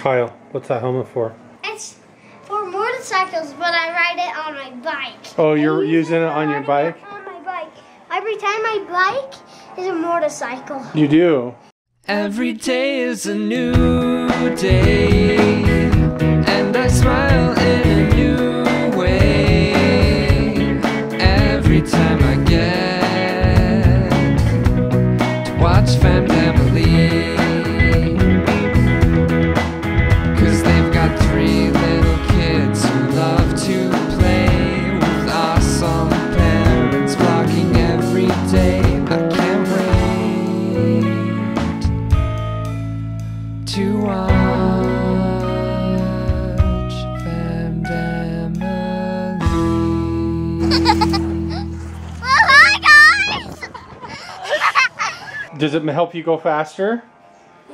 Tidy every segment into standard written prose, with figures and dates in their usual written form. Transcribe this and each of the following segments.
Kyle, what's that helmet for? It's for motorcycles, but I ride it on my bike. Oh, you're using it on your bike? On my bike. I pretend my bike is a motorcycle. You do? Every day is a new day, and I smile in a new way. Every time I get to watch Family, 'cause they've got 3 little kids who love to play with awesome parents vlogging every day. I can't wait to watch Family. Well, hi guys! Does it help you go faster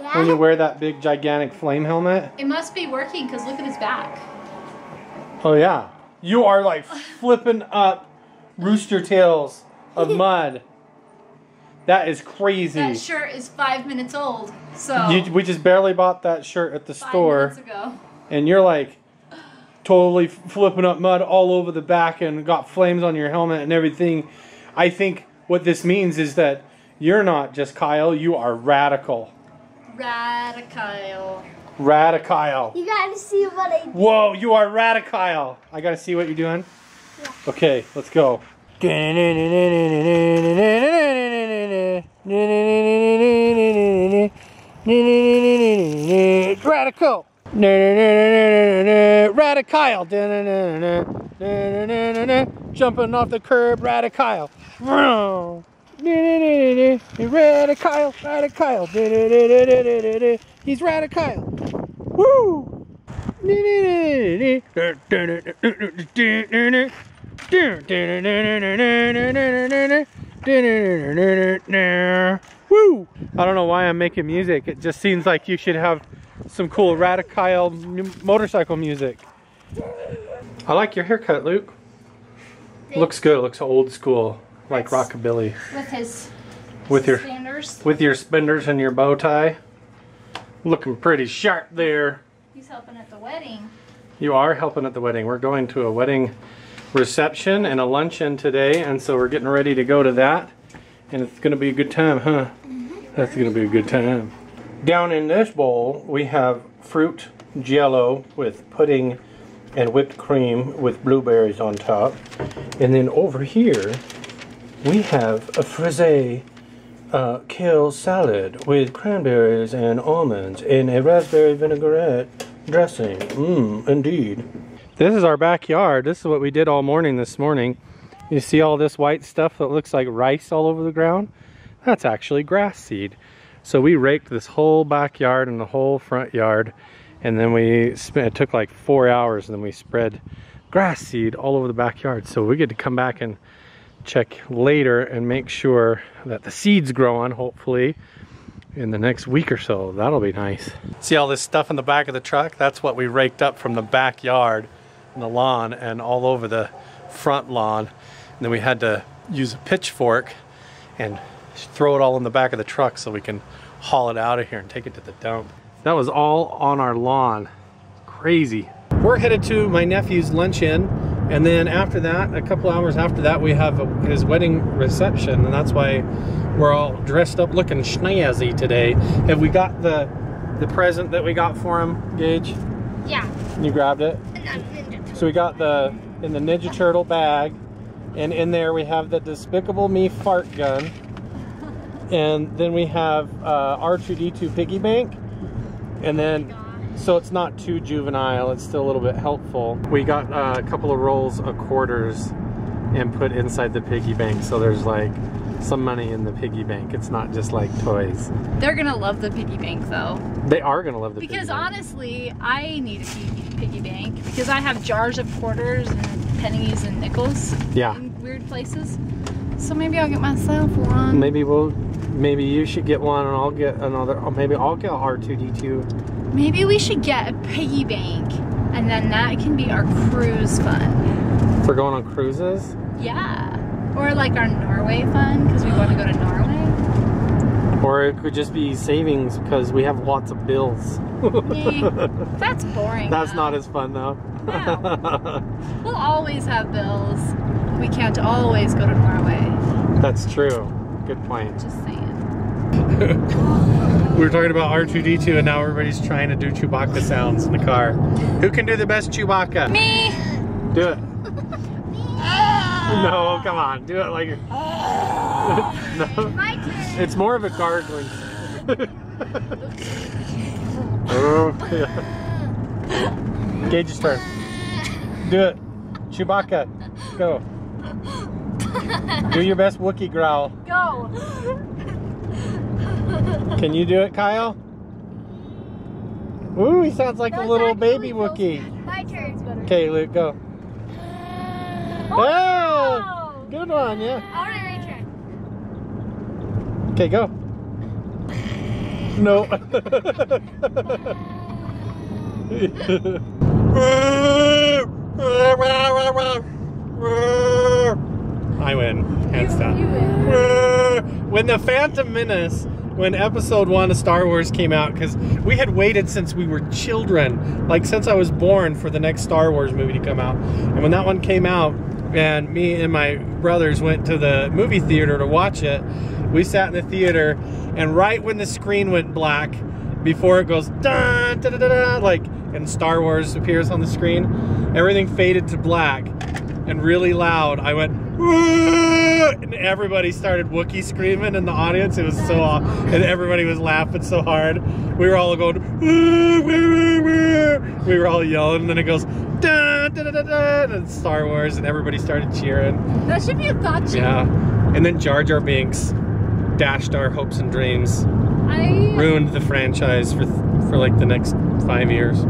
Yeah. when you wear that big gigantic flame helmet? It must be working because look at his back. Oh yeah. You are like flipping up rooster tails of mud. That is crazy. That shirt is 5 minutes old. So We just barely bought that shirt at the 5 store. minutes ago. And you're like totally flipping up mud all over the back and got flames on your helmet and everything. I think what this means is that you're not just Kyle, you are radical. RadiKyle. RadiKyle. You gotta see what I do. Whoa, you are RadiKyle. I gotta see what you're doing. Yeah. Okay, let's go. Radical. RadiKyle. Jumping off the curb, RadiKyle. RadiKyle, RadiKyle. He's RadiKyle. Woo! Woo! I don't know why I'm making music. It just seems like you should have some cool RadiKyle motorcycle music. I like your haircut, Luke. Looks good. Looks old school, like rockabilly. With his With your spinders and your bow tie. Looking pretty sharp there. He's helping at the wedding. You are helping at the wedding. We're going to a wedding reception and a luncheon today, and so we're getting ready to go to that. And it's going to be a good time, huh? That's going to be a good time. Down in this bowl, we have fruit jello with pudding and whipped cream with blueberries on top. And then over here, we have a frisee kale salad with cranberries and almonds and a raspberry vinaigrette dressing. Indeed. This is our backyard. This is what we did all morning this morning. You see all this white stuff that looks like rice all over the ground? That's actually grass seed. So we raked this whole backyard and the whole front yard, and then it took like 4 hours, and then we spread grass seed all over the backyard. So we get to come back and check later and make sure that the seed's growing, hopefully in the next week or so. That'll be nice. See all this stuff in the back of the truck? That's what we raked up from the backyard and the lawn and all over the front lawn. And then we had to use a pitchfork and throw it all in the back of the truck so we can haul it out of here and take it to the dump. That was all on our lawn. Crazy. We're headed to my nephew's luncheon, and then after that, a couple hours after that, we have his wedding reception, and that's why we're all dressed up looking snazzy today. Have we got the present that we got for him, Gage? Yeah. You grabbed it? So we got in the Ninja Turtle bag, and in there we have the Despicable Me fart gun, and then we have R2-D2 piggy bank, and then so it's not too juvenile, it's still a little bit helpful. We got a couple of rolls of quarters and put inside the piggy bank, so there's like some money in the piggy bank. It's not just like toys. They're gonna love the piggy bank though. They are gonna love the piggy bank. Because honestly, I need a piggy bank because I have jars of quarters and pennies and nickels in weird places. So maybe I'll get myself one. Maybe you should get one and I'll get another, or maybe I'll get R2-D2. Maybe we should get a piggy bank and then that can be our cruise fund. For going on cruises? Yeah. Or like our Norway fund because we want to go to Norway. Or it could just be savings because we have lots of bills. That's boring. That's not as fun though. No. We'll always have bills. We can't always go to Norway. That's true. Good point. Just saying. We were talking about R2-D2 and now everybody's trying to do Chewbacca sounds in the car. Who can do the best Chewbacca? Me! Do it. No, come on. Do it like... No. My turn. It's more of a gargling. Oh, yeah. Gage's turn. Do it. Chewbacca. Go. Do your best Wookiee growl. Go! Can you do it, Kyle? Ooh, he sounds like a little baby close. Wookiee. My turn. Okay, Luke, go. Oh! Good one, yeah. I want to return. Okay, go. No. I win, hands down. You win. When the Phantom Menace, when episode 1 of Star Wars came out, because we had waited since we were children, like since I was born, for the next Star Wars movie to come out. And when that one came out, and me and my brothers went to the movie theater to watch it, we sat in the theater, and right when the screen went black, before it goes dun, da, da, da, da, like, and Star Wars appears on the screen, everything faded to black, and really loud, I went, "Whoa!" And everybody started Wookiee screaming in the audience. It was so awesome, and everybody was laughing so hard. We were all going, "Whoa, whoa, whoa." We were all yelling, and then it goes, dun, da, da, da, da, and it's Star Wars, and everybody started cheering. That should be a thought show. Yeah, and then Jar Jar Binks dashed our hopes and dreams, ruined the franchise for like the next 5 years.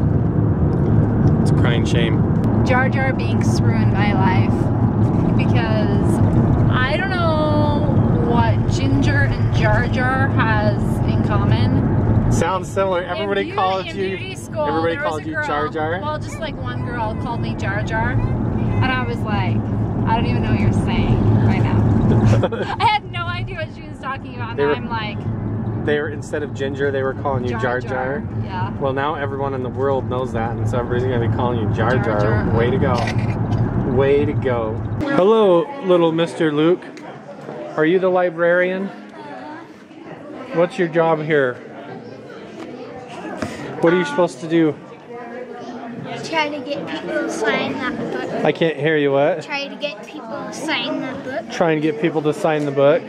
It's a crying shame. Jar Jar Binks ruined my life because I don't know what Ginger and Jar Jar has in common. Sounds similar. Everybody called you. Everybody called you Jar Jar. Well, just like one girl called me Jar Jar, and I was like, I don't even know what you're saying right now. I had no idea what she was talking about. Now I'm like. They were, instead of Ginger, they were calling you Jar Jar. Yeah. Well, now everyone in the world knows that, and so everybody's gonna be calling you Jar Jar. Way to go. Way to go. Hello, little Mr. Luke. Are you the librarian? What's your job here? What are you supposed to do? Try to get people to sign that book. I can't hear you, what? Try to get people to sign that book. Trying to get people to sign the book.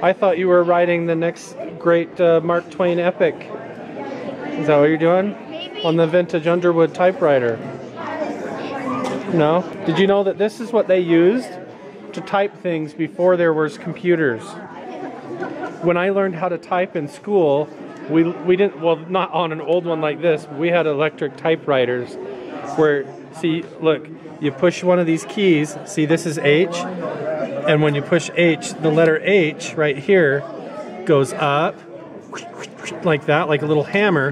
I thought you were writing the next great Mark Twain epic. Is that what you're doing? Maybe. On the vintage Underwood typewriter. No? Did you know that this is what they used to type things before there was computers? When I learned how to type in school, we didn't, well, not on an old one like this, but we had electric typewriters where, see, look, you push one of these keys, see this is H, and when you push H, the letter H right here goes up like that, like a little hammer,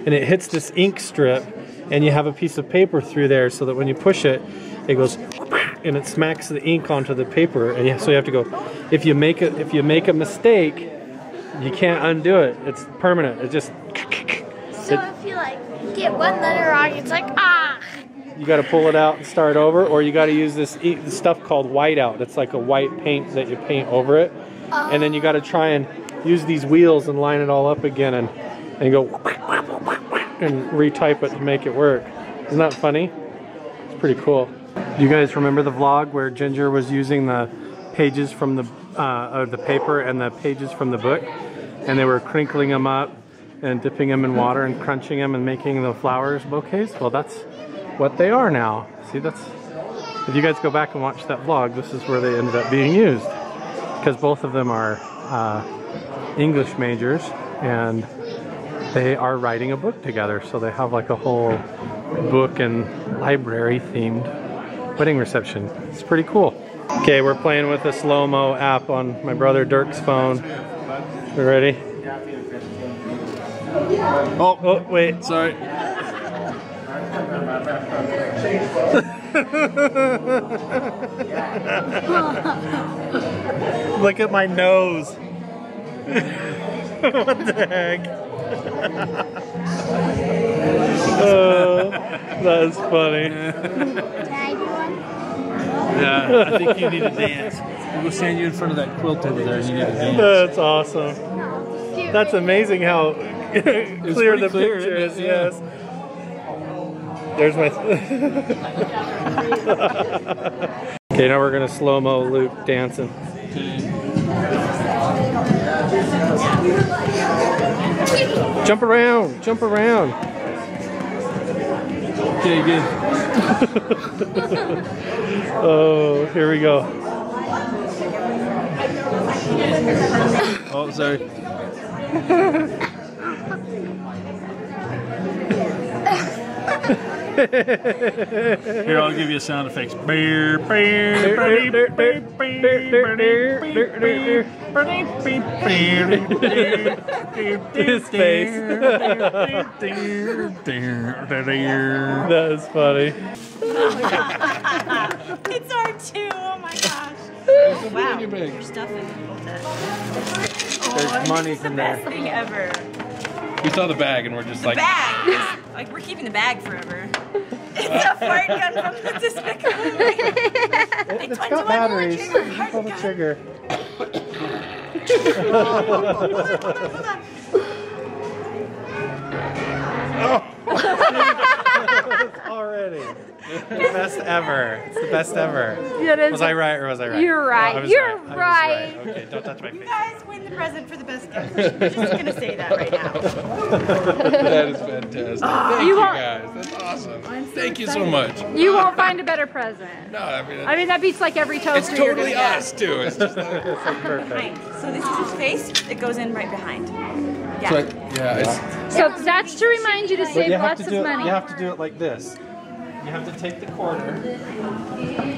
and it hits this ink strip, and you have a piece of paper through there so that when you push it, it goes and it smacks the ink onto the paper, and so you have to go. If you make a mistake, you can't undo it. It's permanent. It just. So if you like get one letter wrong, it's like ah. You got to pull it out and start over, or you got to use this stuff called whiteout. It's like a white paint that you paint over it, and then you got to try and use these wheels and line it all up again, and go and retype it to make it work. Isn't that funny? It's pretty cool. Do you guys remember the vlog where Ginger was using the pages from the paper and the pages from the book, and they were crinkling them up and dipping them in water and crunching them and making the flowers bouquets? Well, that's what they are now. See, that's, if you guys go back and watch that vlog, this is where they ended up being used, because both of them are English majors and they are writing a book together, so they have like a whole book and library themed wedding reception. It's pretty cool. Okay, we're playing with the slow-mo app on my brother Dirk's phone. We ready? Oh, wait. Sorry. Look at my nose. What the heck? Oh, that's funny. Yeah, I think you need to dance. We'll stand you in front of that quilt over there and you need to dance. That's awesome. That's amazing how clear the clear, picture is. yeah. Yes. There's my. Okay, now we're gonna slow-mo Luke dancing. Jump around, jump around. Okay, good. Oh, here we go. Oh, sorry. Here, I'll give you a sound effects. His face. That is funny. It's R2, oh my gosh. Wow, you're stuffing. There's money It's the in best there. thing ever. We saw the bag and we're just like, Bag! Like, we're keeping the bag forever. It's a fart gun from the Despicable Me. It's got batteries. Pull the trigger. Already. The best ever. It's the best ever. Was I right or was I right? You're right. I was You're I was right. Okay, don't touch my You face. guys win the present for the best gift. I'm just gonna say that right now. that is fantastic. Thank you guys. That's awesome. Thank you so much. You won't find a better present. No, I mean, that beats like every toaster it's you're totally gonna get. us too. It's just like, Behind. So this is his face. It goes in right behind. Yeah. it's like yeah, So that's to remind you to save lots of money. You have to do it like this. You have to take the quarter and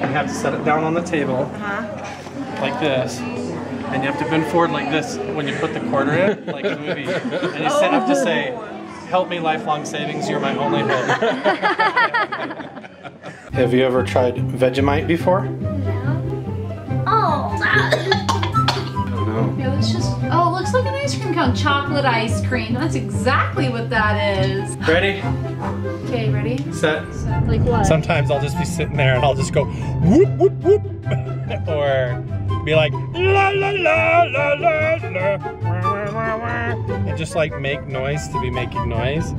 you have to set it down on the table like this. And you have to bend forward like this when you put the quarter in, like a movie. And you have to say, "Help me, lifelong savings, you're my only hope." Have you ever tried Vegemite before? Oh. No. Yeah, let's just. Oh, it looks like an ice cream cone. Chocolate ice cream. That's exactly what that is. Ready? Okay, ready? Set. Like what? Sometimes I'll just be sitting there and I'll just go whoop whoop whoop, or be like la la la la la la, and just like make noise to be making noise.